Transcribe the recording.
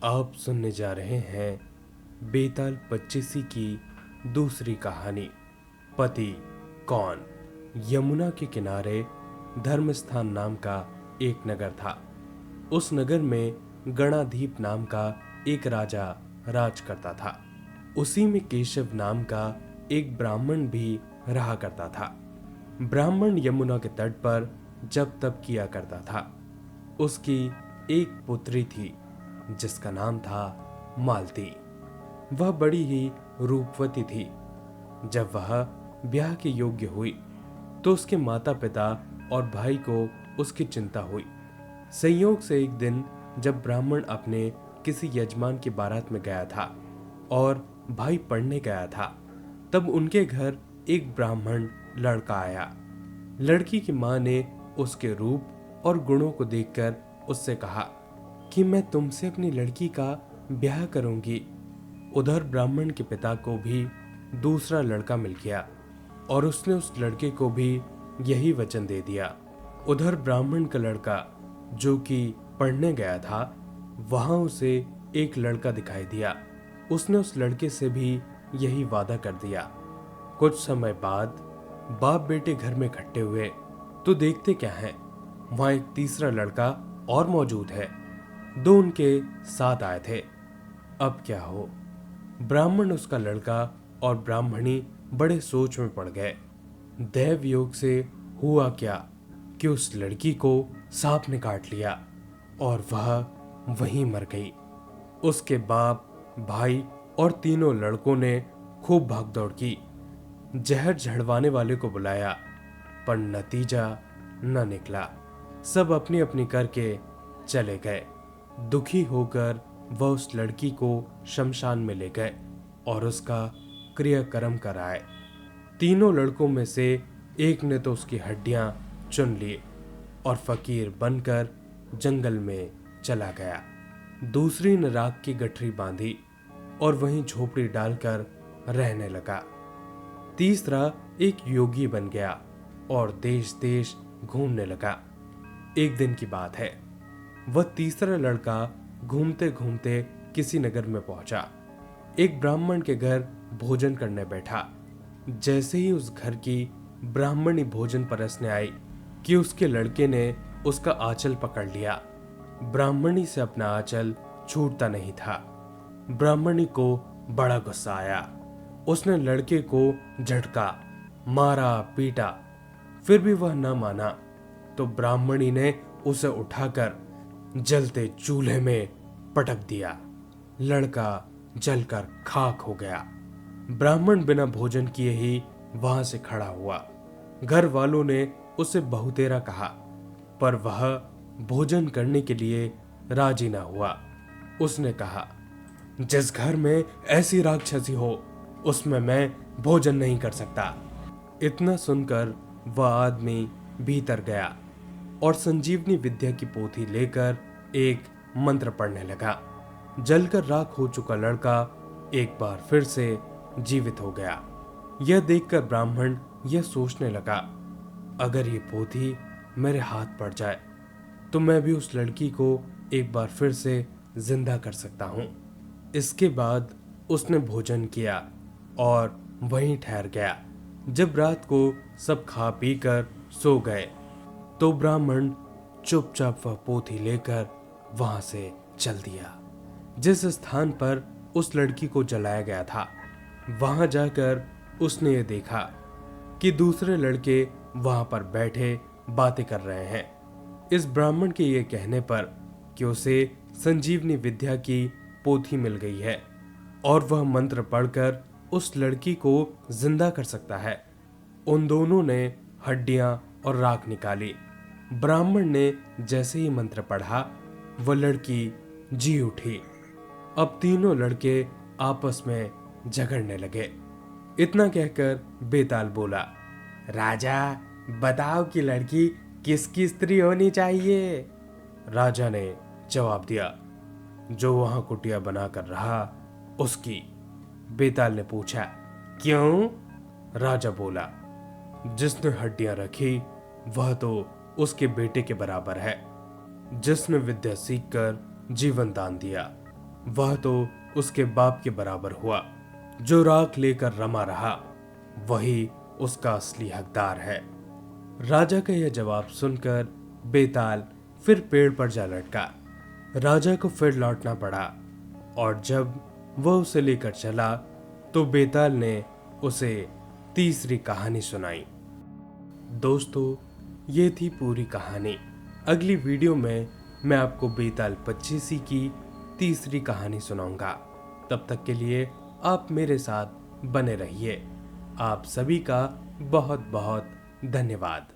आप सुनने जा रहे हैं बेताल पच्चीसी की दूसरी कहानी। पति कौन। यमुना के किनारे धर्मस्थान नाम का एक नगर था। उस नगर में गणाधीप नाम का एक राजा राज करता था। उसी में केशव नाम का एक ब्राह्मण भी रहा करता था। ब्राह्मण यमुना के तट पर जप तप किया करता था। उसकी एक पुत्री थी जिसका नाम था मालती। वह बड़ी ही रूपवती थी। जब वह ब्याह के योग्य हुई तो उसके माता पिता और भाई को उसकी चिंता हुई। संयोग से एक दिन जब ब्राह्मण अपने किसी यजमान की बारात में गया था और भाई पढ़ने गया था, तब उनके घर एक ब्राह्मण लड़का आया। लड़की की मां ने उसके रूप और गुणों को देखकर उससे कहा कि मैं तुमसे अपनी लड़की का ब्याह करूंगी। उधर ब्राह्मण के पिता को भी दूसरा लड़का मिल गया और उसने उस लड़के को भी यही वचन दे दिया। उधर ब्राह्मण का लड़का जो कि पढ़ने गया था, वहां उसे एक लड़का दिखाई दिया। उसने उस लड़के से भी यही वादा कर दिया। कुछ समय बाद बाप बेटे घर में इकट्ठे हुए तो देखते क्या है, वहां एक तीसरा लड़का और मौजूद है। दो उनके साथ आए थे। अब क्या हो। ब्राह्मण, उसका लड़का और ब्राह्मणी बड़े सोच में पड़ गए। दैव योग से हुआ क्या कि उस लड़की को सांप ने काट लिया और वह वहीं मर गई। उसके बाप, भाई और तीनों लड़कों ने खूब भागदौड़ की, जहर झड़वाने वाले को बुलाया, पर नतीजा न निकला। सब अपनी अपनी करके चले गए। दुखी होकर वह उस लड़की को शमशान में ले गए और उसका क्रियाकर्म कराए। तीनों लड़कों में से एक ने तो उसकी हड्डियां चुन ली और फकीर बनकर जंगल में चला गया। दूसरी ने राख की गठरी बांधी और वहीं झोपड़ी डालकर रहने लगा। तीसरा एक योगी बन गया और देश देश घूमने लगा। एक दिन की बात है, वह तीसरा लड़का घूमते घूमते किसी नगर में पहुंचा। एक ब्राह्मण के घर भोजन करने बैठा। जैसे ही उस घर की ब्राह्मणी भोजन परसने आई कि उसके लड़के ने उसका आंचल पकड़ लिया। ब्राह्मणी से अपना आंचल छूटता नहीं था। ब्राह्मणी को बड़ा गुस्सा आया। उसने लड़के को झटका, मारा, पीटा, फिर भी वह न माना तो ब्राह्मणी ने उसे उठाकर जलते चूल्हे में पटक दिया। लड़का जलकर खाक हो गया। ब्राह्मण बिना भोजन किए ही वहां से खड़ा हुआ। घर वालों ने उसे बहुतेरा कहा, पर वह भोजन करने के लिए राजी ना हुआ। उसने कहा, जिस घर में ऐसी राक्षसी हो उसमें मैं भोजन नहीं कर सकता। इतना सुनकर वह आदमी भीतर गया और संजीवनी विद्या की पोथी लेकर एक मंत्र पढ़ने लगा। जलकर राख हो चुका लड़का एक बार फिर से जीवित हो गया। यह देखकर ब्राह्मण यह सोचने लगा, अगर ये पोथी मेरे हाथ पड़ जाए तो मैं भी उस लड़की को एक बार फिर से जिंदा कर सकता हूं। इसके बाद उसने भोजन किया और वहीं ठहर गया। जब रात को सब खा पी कर सो गए तो ब्राह्मण चुपचाप वह पोथी लेकर वहां से चल दिया। जिस स्थान पर उस लड़की को जलाया गया था, वहां जाकर उसने ये देखा कि दूसरे लड़के वहां पर बैठे बातें कर रहे हैं। इस ब्राह्मण के ये कहने पर कि उसे संजीवनी विद्या की पोथी मिल गई है और वह मंत्र पढ़कर उस लड़की को जिंदा कर सकता है, उन दोनों ने हड्डियां और राख निकाली। ब्राह्मण ने जैसे ही मंत्र पढ़ा, वह लड़की जी उठी। अब तीनों लड़के आपस में झगड़ने लगे। इतना कहकर बेताल बोला, राजा बताओ कि लड़की किसकी स्त्री होनी चाहिए। राजा ने जवाब दिया, जो वहां कुटिया बनाकर रहा उसकी। बेताल ने पूछा, क्यों? राजा बोला, जिसने हड्डियां रखी वह तो उसके बेटे के बराबर है, जिसने विद्या सीखकर जीवन दान दिया। वह तो उसके बाप के बराबर हुआ। जो राख लेकर रमा रहा वही उसका असली हकदार है। राजा का यह जवाब सुनकर बेताल फिर पेड़ पर जा लटका। राजा को फिर लौटना पड़ा और जब वह उसे लेकर चला तो बेताल ने उसे तीसरी कहानी सुनाई। दोस्तों, ये थी पूरी कहानी। अगली वीडियो में मैं आपको बेताल पच्चीसी की तीसरी कहानी सुनाऊंगा। तब तक के लिए आप मेरे साथ बने रहिए। आप सभी का बहुत बहुत धन्यवाद।